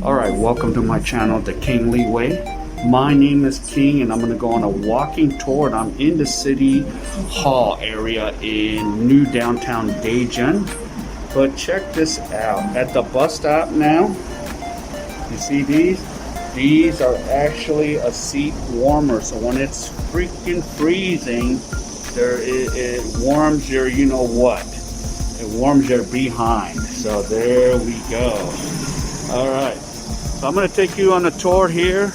Alright, welcome to my channel, the King Lee Way. My name is King and I'm going to go on a walking tour. And I'm in the City Hall area in new downtown Daejeon. But check this out. At the bus stop now, you see these? These are actually a seat warmer. So when it's freaking freezing, it warms your you know what. It warms your behind. So there we go. Alright. So I'm going to take you on a tour here.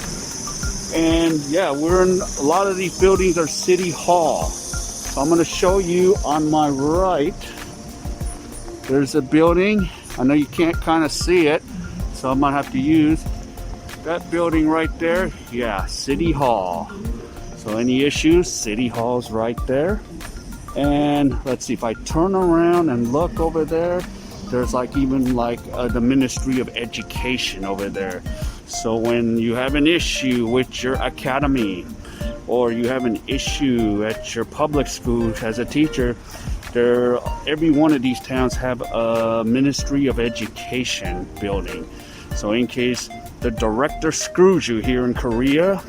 And yeah, we're in a lot of these buildings are City Hall. So I'm going to show you on my right. There's a building. I know you can't kind of see it, so I might have to use that building right there. Yeah, City Hall. So any issues, City Hall's right there. And let's see, if I turn around and look over there, there's like even like the Ministry of Education over there. So when you have an issue with your academy or you have an issue at your public school as a teacher, every one of these towns have a Ministry of Education building. So in case the director screws you here in Korea,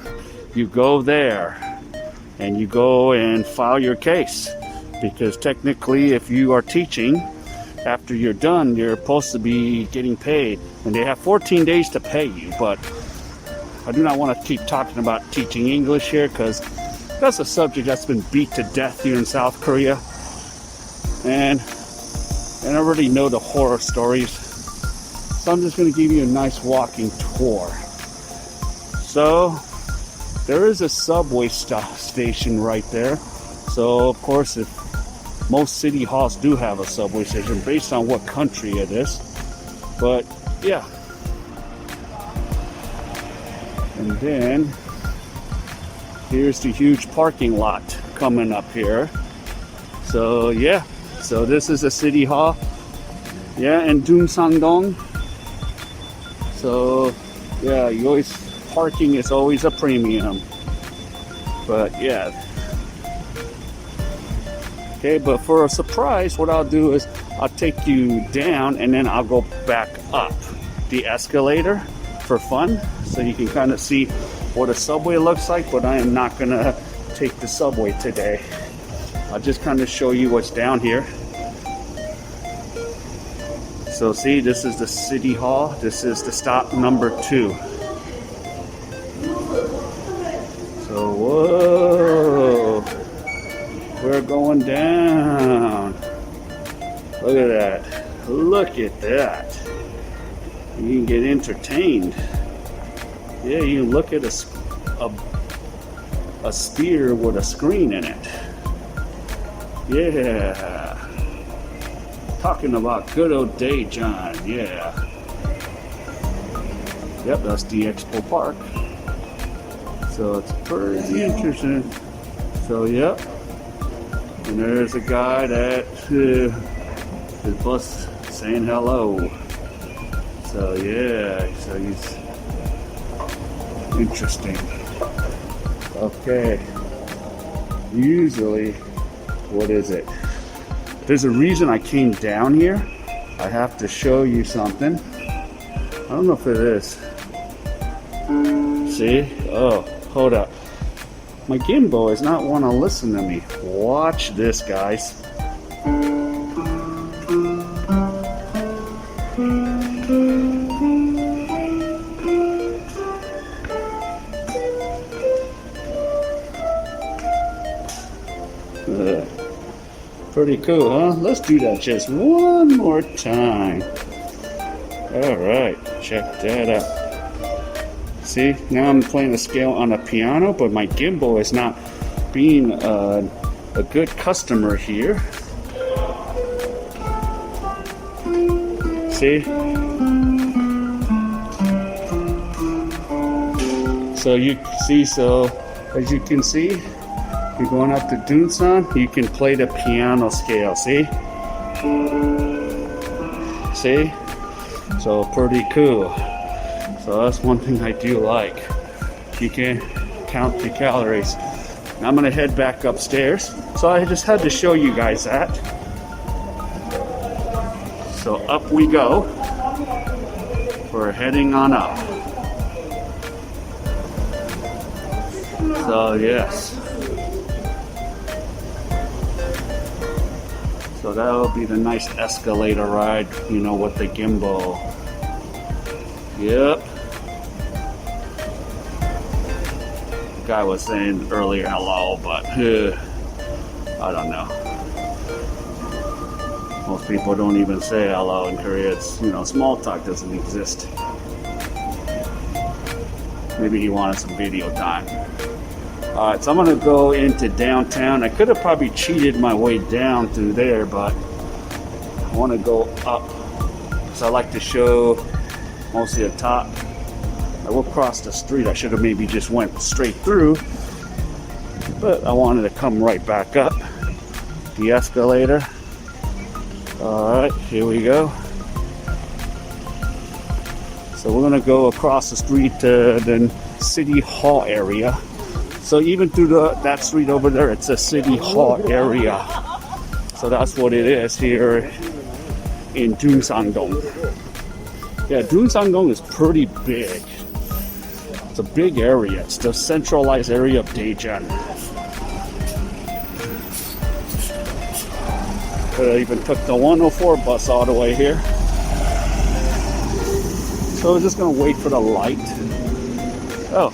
you go there and you go and file your case. Because technically if you are teaching, after you're done, you're supposed to be getting paid. And they have 14 days to pay you. But I do not want to keep talking about teaching English here because that's a subject that's been beat to death here in South Korea. And I already know the horror stories. So I'm just going to give you a nice walking tour. So there is a subway station right there. So of course, if most city halls do have a subway station based on what country it is. But yeah. And then here's the huge parking lot coming up here. So yeah. So this is a city hall. Yeah, in Doonsangdong. So yeah, parking is always a premium. But yeah. Okay, but for a surprise, what I'll do is I'll take you down and then I'll go back up the escalator for fun. So you can kind of see what a subway looks like, but I am not going to take the subway today. I'll just kind of show you what's down here. So see, this is the City Hall. This is the stop number 2. So, whoa. We're going down. Look at that. Look at that. You can get entertained. Yeah, you can look at a sphere with a screen in it. Yeah. Talking about good old Daejeon. Yeah. Yep, that's the Expo Park. So it's pretty interesting. So, yep. And there's a guy that is bus saying hello. So yeah, so he's interesting. Okay. Usually, what is it? There's a reason I came down here. I have to show you something. I don't know if it is. See? Oh, hold up. My gimbal is not want to listen to me. Watch this, guys. Pretty cool, huh? Let's do that just one more time. Alright, check that out. See, now I'm playing a scale on a piano, but my gimbal is not being a good customer here. See? So you see, so as you can see, you're going up to Doonsan, you can play the piano scale, see? See? So pretty cool. So that's one thing I do like. You can count the calories. Now I'm gonna head back upstairs. So I just had to show you guys that. So up we go. we're heading on up. So yes. So that'll be the nice escalator ride, you know, with the gimbal. Yep. The guy was saying earlier hello, but I don't know. Most people don't even say hello in Korea. It's, you know, small talk doesn't exist. Maybe he wanted some video time. Alright, so I'm gonna go into downtown. I could have probably cheated my way down through there, but I want to go up. So I like to show mostly the top. I will cross the street. I should have maybe just went straight through, but I wanted to come right back up the escalator. Alright, here we go. So we're gonna go across the street to the City Hall area. So even through that street over there, it's a City Hall area. So that's what it is here in Dunsan-dong. Yeah, Dunsan-dong is pretty big. It's a big area. It's the centralized area of Daejeon. I even took the 104 bus all the way here. So we're just gonna wait for the light. Oh,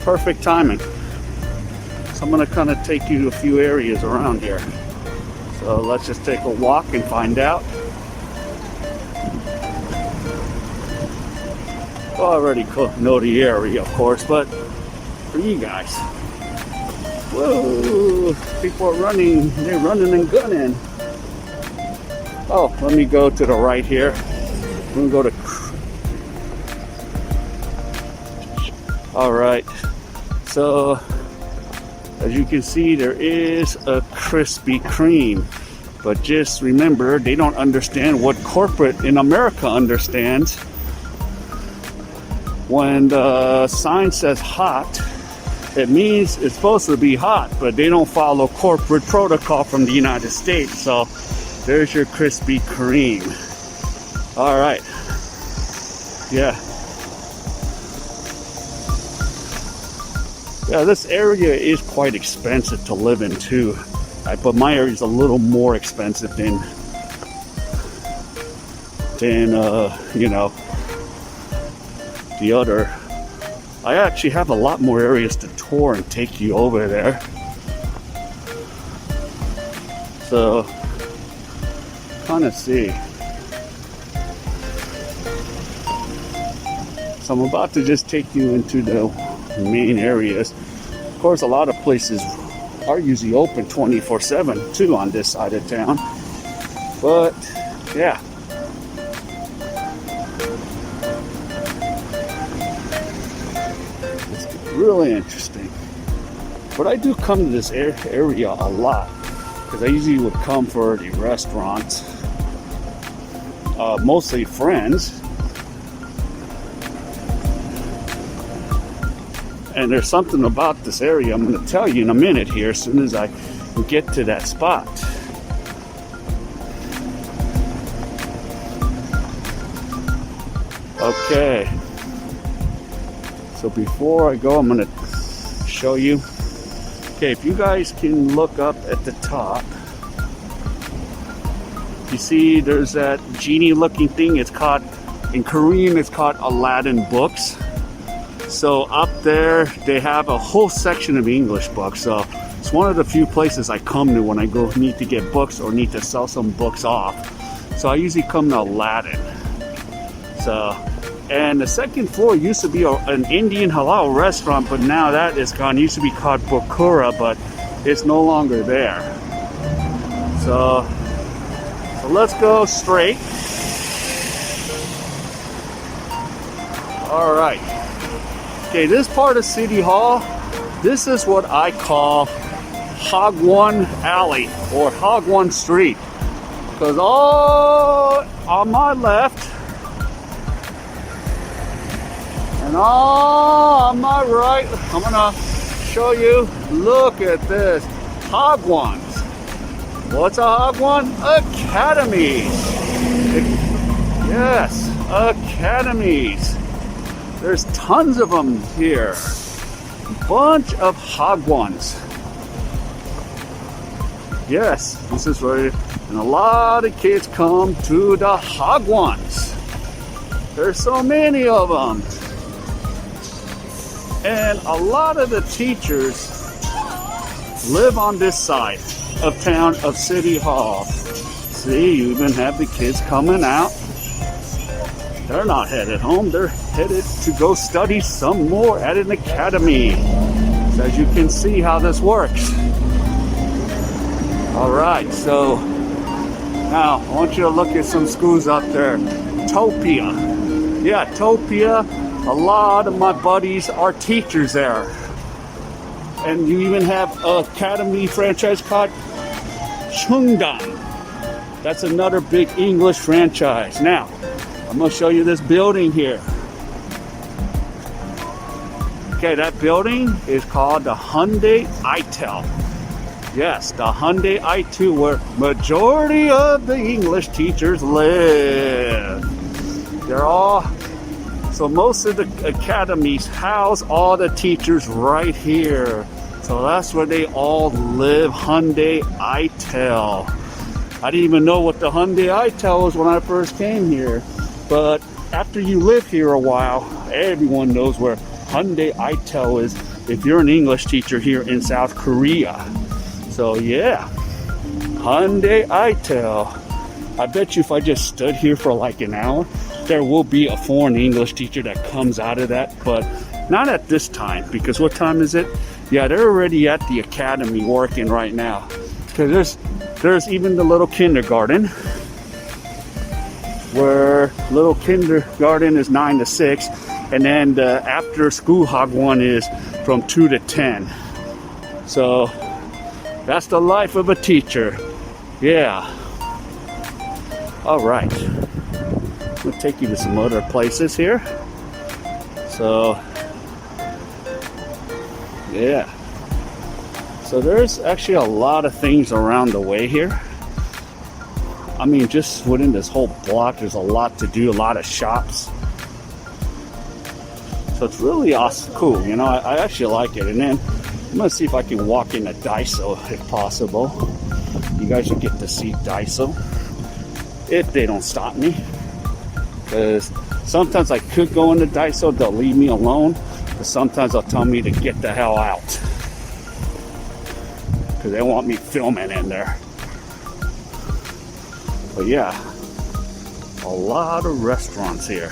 perfect timing. So I'm gonna kind of take you to a few areas around here. So let's just take a walk and find out. Well, I already know the area, of course, but for you guys. Whoa, people are running. They're running and gunning. Oh, let me go to the right here. We're gonna go to. All right. So, as you can see, there is a Krispy Kreme. But just remember, they don't understand what corporate in America understands. When the sign says hot, it means it's supposed to be hot, but they don't follow corporate protocol from the United States. So, there's your Krispy Kreme. All right. Yeah. Yeah, this area is quite expensive to live in too. But my area is a little more expensive than you know, the other. I actually have a lot more areas to tour and take you over there. So, kind of see. So I'm about to just take you into the main areas. Of course, a lot of places are usually open 24/7 too on this side of town. But yeah. It's really interesting. But I do come to this area a lot because I usually would come for the restaurants. Mostly friends. And there's something about this area I'm going to tell you in a minute here as soon as I get to that spot. Okay. So before I go, I'm going to show you. Okay, if you guys can look up at the top, you see there's that genie looking thing. It's called, in Korean, it's called Aladdin books. So up there, they have a whole section of English books. So it's one of the few places I come to when I go need to get books or need to sell some books off. So I usually come to Aladdin. So, and the second floor used to be an Indian halal restaurant, but now that is gone. It used to be called Bokura, but it's no longer there. So let's go straight. All right. Okay, this part of City Hall, this is what I call Hagwon Alley or Hagwon Street. Because all on my left and all on my right, I'm gonna show you, look at this, Hagwons. What's a Hagwon? Academy. Yes. academies. There's tons of them here. Bunch of Hagwons. Yes, this is where and a lot of kids come to the Hagwons. There's so many of them. And a lot of the teachers live on this side of town, of City Hall. See, you even have the kids coming out. They're not headed home. They're headed to go study some more at an academy. So as you can see how this works. All right, so now I want you to look at some schools out there. Topia. Yeah, Topia. A lot of my buddies are teachers there. And you even have an academy franchise called Chungdan. That's another big English franchise. Now, I'm going to show you this building here. Okay, that building is called the Hyundai ITEL. Yes, the Hyundai I2, where majority of the English teachers live. They're all, so most of the academies house all the teachers right here. So that's where they all live, Hyundai ITEL. I didn't even know what the Hyundai ITEL was when I first came here. But after you live here a while, everyone knows where Hyundai ITEL is if you're an English teacher here in South Korea. So yeah, Hyundai ITEL. I bet you if I just stood here for like an hour, there will be a foreign English teacher that comes out of that, but not at this time, because what time is it? Yeah, they're already at the academy working right now. Because there's even the little kindergarten, where little kindergarten is 9 to 6, and then the after school Hagwon is from 2 to 10. So that's the life of a teacher. Yeah. All right. I'm gonna take you to some other places here. So yeah. So there's actually a lot of things around the way here. I mean, just within this whole block, there's a lot to do, a lot of shops. So it's really awesome, cool. You know, I actually like it. And then I'm gonna see if I can walk into Daiso if possible. You guys will get to see Daiso if they don't stop me. Because sometimes I could go into Daiso, they'll leave me alone. But sometimes they'll tell me to get the hell out. Because they want me filming in there. But yeah, a lot of restaurants here.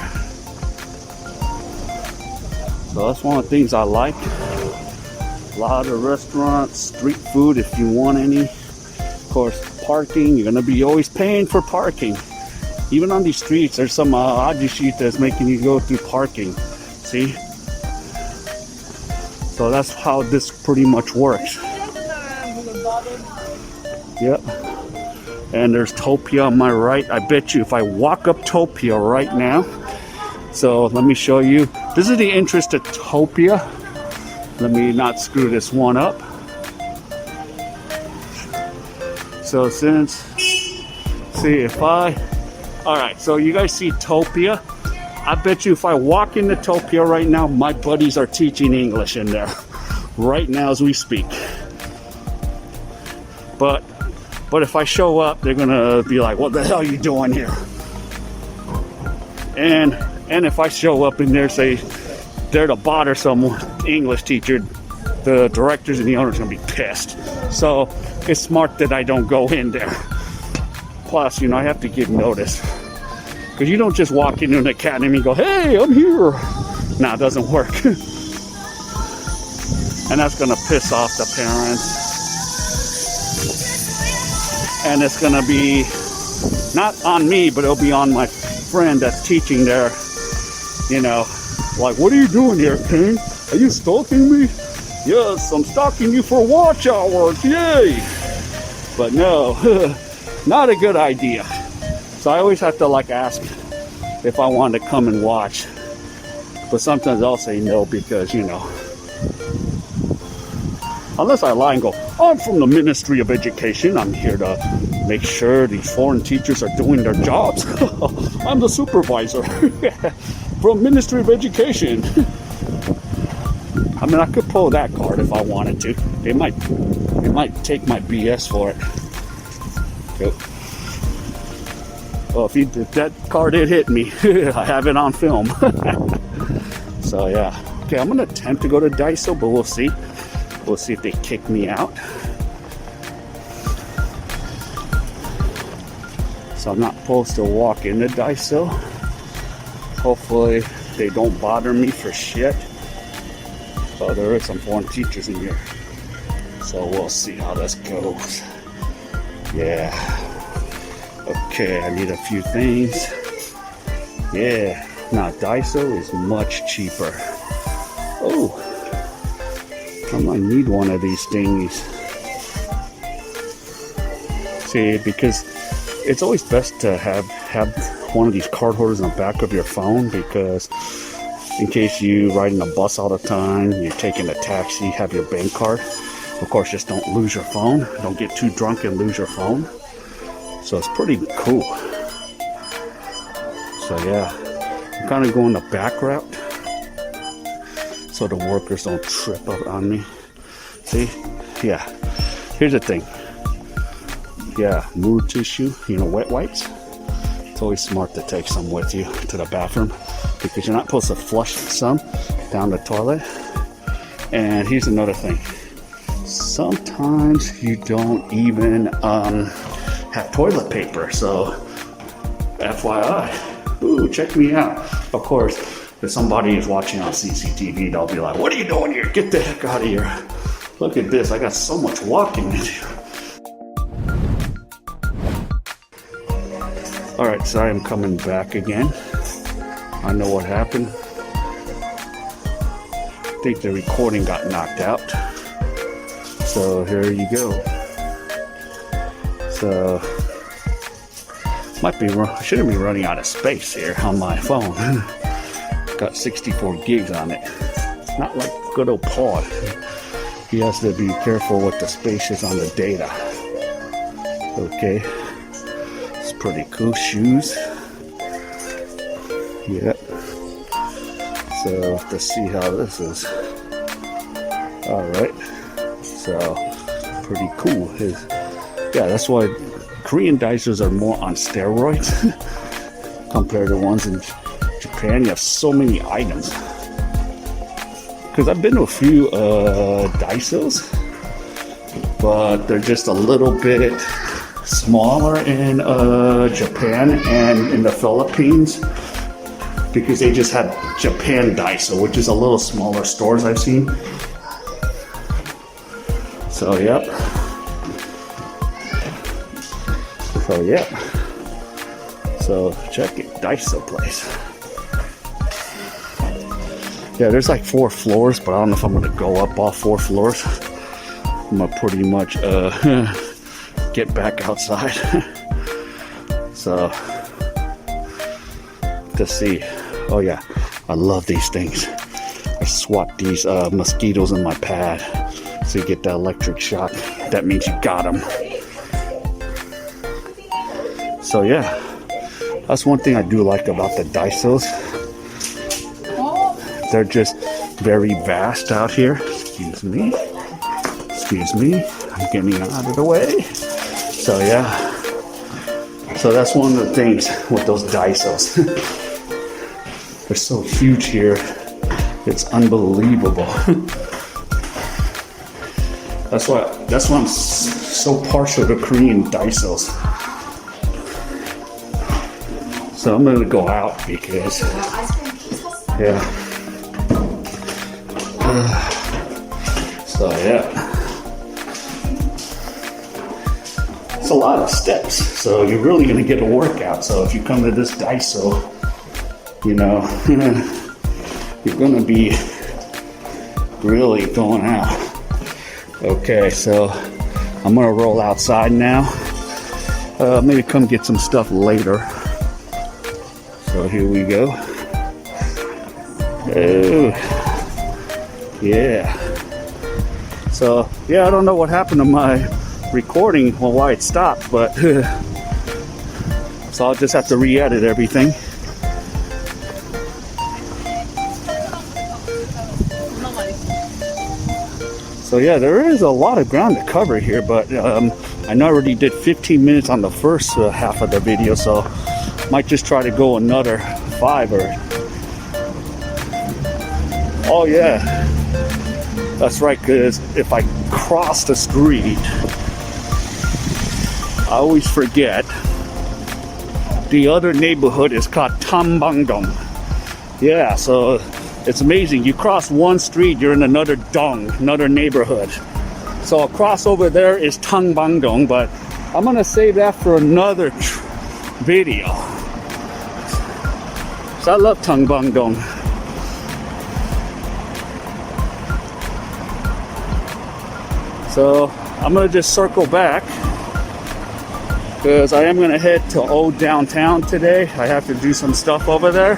So that's one of the things I like. A lot of restaurants, street food if you want any. Of course, parking, you're gonna be always paying for parking. Even on these streets, there's some ajishit that's making you go through parking. See? So that's how this pretty much works. Yep. And there's Topia on my right. I bet you if I walk up Topia right now. So let me show you. This is the entrance to Topia. Let me not screw this one up. So all right, so you guys see Topia? I bet you if I walk into Topia right now, my buddies are teaching English in there right now as we speak. But if I show up, they're gonna be like, what the hell are you doing here? And if I show up in there, say they're to bother some English teacher, the directors and the owners are gonna be pissed. So it's smart that I don't go in there. Plus, you know, I have to give notice. Because you don't just walk into an academy and go, hey, I'm here. No, it doesn't work. And that's gonna piss off the parents. And it's gonna be not on me, but it'll be on my friend that's teaching there. You know, like, what are you doing here, King? Are you stalking me? Yes, I'm stalking you for watch hours, yay! But no, not a good idea. So I always have to like ask if I want to come and watch. But sometimes I'll say no because, you know, unless I lie and go, I'm from the Ministry of Education. I'm here to make sure these foreign teachers are doing their jobs. I'm the supervisor from Ministry of Education. I mean, I could pull that card if I wanted to. They might take my BS for it. Yep. Well, if that card did hit me, I have it on film. So yeah. Okay, I'm gonna attempt to go to Daejeon, but we'll see. We'll see if they kick me out. So I'm not supposed to walk into Daejeon. Hopefully they don't bother me for shit. But there is some foreign teachers in here. So we'll see how this goes. Yeah. Okay, I need a few things. Yeah. Now Daejeon is much cheaper. Oh. I might need one of these things. See, because it's always best to have one of these card holders on the back of your phone, because in case you riding a bus all the time, you're taking a taxi, have your bank card. Of course, just don't lose your phone. Don't get too drunk and lose your phone. So it's pretty cool. So yeah, I'm kind of going the back route, so the workers don't trip up on me. See? Yeah. Here's the thing. Yeah, mood tissue, wet wipes. It's always smart to take some with you to the bathroom, because you're not supposed to flush some down the toilet. And here's another thing. Sometimes you don't even have toilet paper. So, FYI. Ooh, check me out. Of course, if somebody is watching on CCTV, they'll be like, what are you doing here? Get the heck out of here. Look at this. I got so much walking to do. Alright, sorry I'm coming back again. I know what happened. I think the recording got knocked out. So here you go. So shouldn't be running out of space here on my phone. Got 64 gigs on it. Not like good old Paul. He has to be careful with the spaces on the data. Okay. It's pretty cool. Shoes. Yep. So let's see how this is. Alright. So pretty cool. Yeah, that's why Korean Daejeons are more on steroids compared to ones in Japan. You have so many items. Because I've been to a few Daejeons, but they're just a little bit smaller in Japan and in the Philippines, because they just have Japan Daejeon, which is a little smaller stores I've seen. So yep. So yeah. So check it, Daejeon place. Yeah, there's like 4 floors, but I don't know if I'm gonna go up all 4 floors. I'm gonna pretty much get back outside. So to see. Oh yeah, I love these things. I swat these mosquitoes in my pad, so you get that electric shock. That means you got them. So yeah, that's one thing I do like about the Daejeons. They're just very vast out here. Excuse me. I'm getting out of the way. So yeah. So that's one of the things with those Daejeons. They're so huge here. It's unbelievable. That's why I'm so partial to Korean Daejeons. So I'm gonna go out because yeah. So yeah, it's a lot of steps, so you're really going to get a workout. So if you come to this Daejeon, you're going to be really going out. Okay, so I'm going to roll outside now. Maybe come get some stuff later. So here we go. Oh, yeah. So So yeah, I don't know what happened to my recording or why it stopped, but so I'll just have to re-edit everything. So yeah, there is a lot of ground to cover here, but I know I already did 15 minutes on the first half of the video, so might just try to go another 5 or... Oh yeah, that's right, because if I cross the street, I always forget, the other neighborhood is called Tambangdong. Yeah, so it's amazing. You cross one street, you're in another dong, another neighborhood. So across over there is Tangbangdong, but I'm gonna save that for another video. So I love Tangbangdong. So I'm gonna just circle back because I am gonna head to old downtown today. I have to do some stuff over there.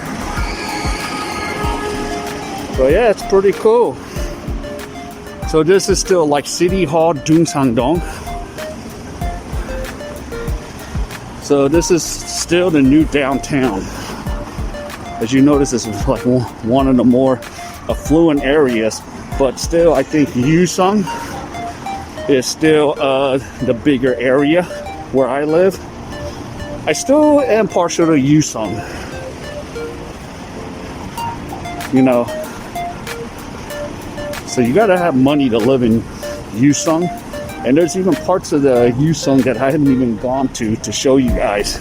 So yeah, it's pretty cool. So this is still like City Hall Dungsangdong. So this is still the new downtown. As you notice, this is like one of the more affluent areas, but still I think Yusung is still the bigger area where I live. I still am partial to Yusung. You know, so you gotta have money to live in Yusung. And there's even parts of the Yusung that I haven't even gone to show you guys.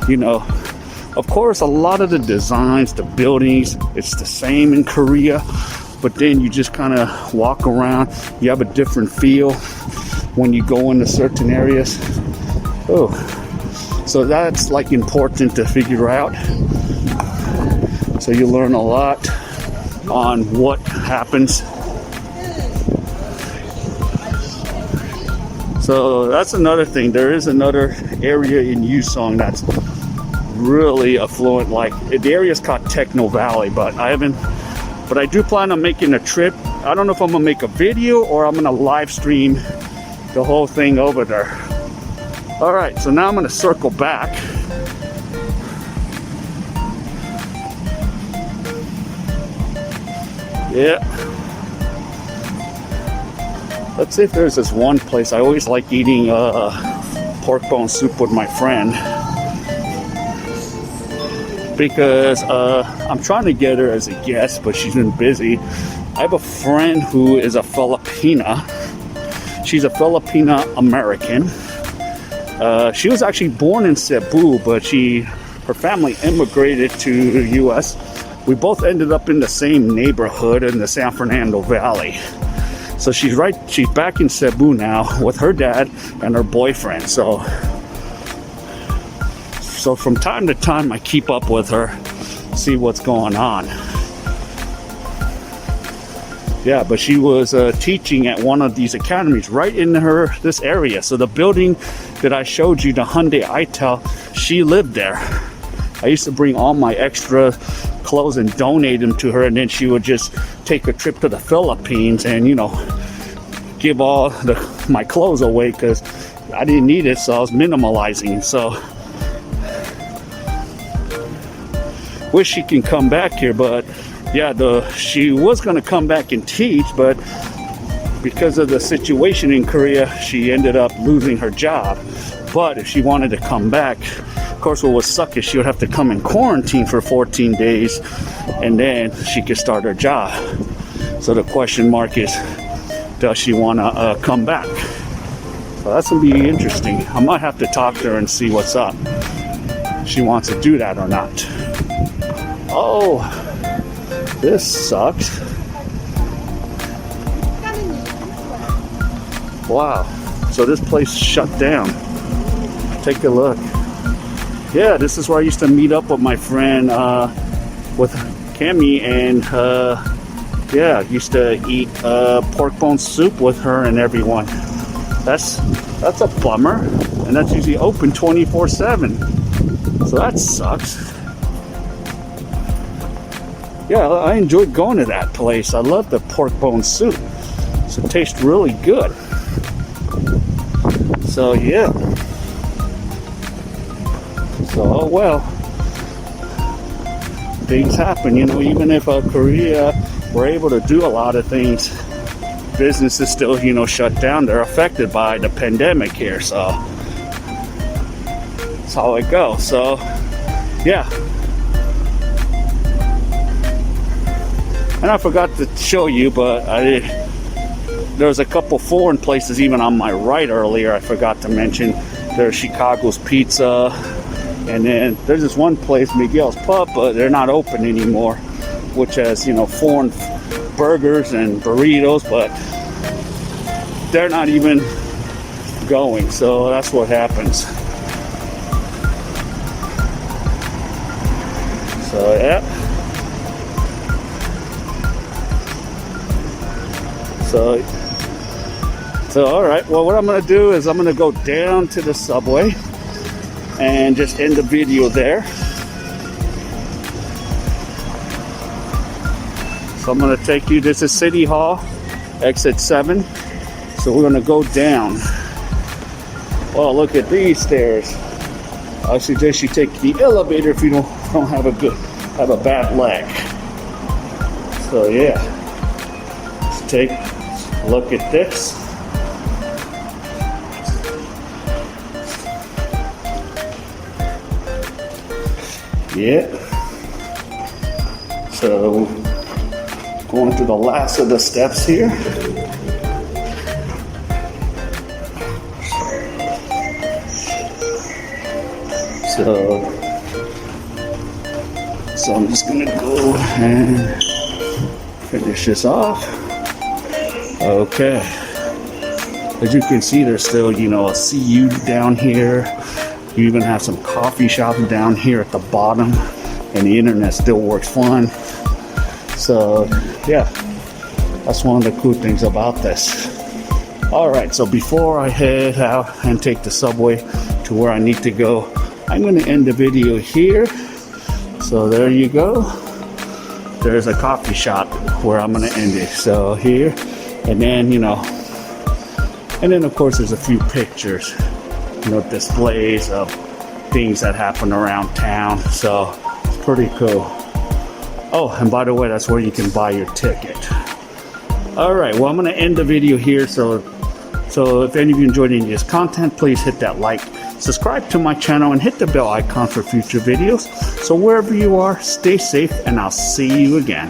You know, of course, a lot of the designs, the buildings, it's the same in Korea. But then you just kind of walk around. You have a different feel when you go into certain areas. Oh, so that's like important to figure out. So you learn a lot on what happens. So that's another thing. There is another area in Yusung that's really affluent. Like the area is called Techno Valley, but I do plan on making a trip. I don't know if I'm gonna make a video or I'm gonna live stream the whole thing over there. All right, so now I'm gonna circle back. Yeah. Let's see if there's this one place. I always like eating pork bone soup with my friend, because I'm trying to get her as a guest, but she's been busy. I have a friend who is a Filipina. She's a Filipina American. She was actually born in Cebu, but her family immigrated to the U.S. We both ended up in the same neighborhood in the San Fernando Valley. So she's back in Cebu now with her dad and her boyfriend. So from time to time I keep up with her, see what's going on. Yeah, but she was teaching at one of these academies right in this area. So the building that I showed you, the Hyundai Itel, she lived there. I used to bring all my extra clothes and donate them to her, and then she would just take a trip to the Philippines and, you know, give all my clothes away because I didn't need it, so I was minimalizing. So wish she can come back here, but yeah, she was going to come back and teach, but because of the situation in Korea, she ended up losing her job. But if she wanted to come back, of course, what would suck is she would have to come in quarantine for 14 days, and then she could start her job. So the question mark is, does she want to come back? So that's going to be interesting. I might have to talk to her and see what's up. She wants to do that or not. Oh, this sucks. Wow. So this place shut down. Take a look. Yeah, this is where I used to meet up with my friend, with K.A.E, and yeah, used to eat pork bone soup with her and everyone. That's a bummer, and that's usually open 24/7. So that sucks. yeah, I enjoyed going to that place. I love the pork bone soup. So it tastes really good. So yeah. So oh well. Things happen, you know, even if Korea were able to do a lot of things, business is still, you know, shut down. They're affected by the pandemic here, so that's how it goes. So yeah. And I forgot to show you, but there's a couple foreign places even on my right earlier I forgot to mention. There's Chicago's Pizza, and then there's this one place, Miguel's Pub, but they're not open anymore, which has, you know, foreign burgers and burritos, but they're not even going. So that's what happens. So yeah. So all right, well, what I'm gonna do is I'm gonna go down to the subway and just end the video there. So I'm gonna take you, this is City Hall, exit 7. So we're gonna go down. Oh, look at these stairs. I suggest you take the elevator if you don't have a bad leg. So yeah, let's take a look at this. Yeah. So going to the last of the steps here. So I'm just gonna go and finish this off. Okay. As you can see, there's still, you know, a CU down here. You even have some coffee shops down here at the bottom, and the internet still works fine. So yeah, that's one of the cool things about this. All right, so before I head out and take the subway to where I need to go, I'm going to end the video here. So there you go. There's a coffee shop where I'm going to end it. So here, and then, you know, and then of course there's a few pictures, you know, displays of things that happen around town. So it's pretty cool. Oh, and by the way, that's where you can buy your ticket. All right, well, I'm going to end the video here. So if any of you enjoyed any of this content, please hit that like, subscribe to my channel, and hit the bell icon for future videos. So wherever you are, stay safe, and I'll see you again.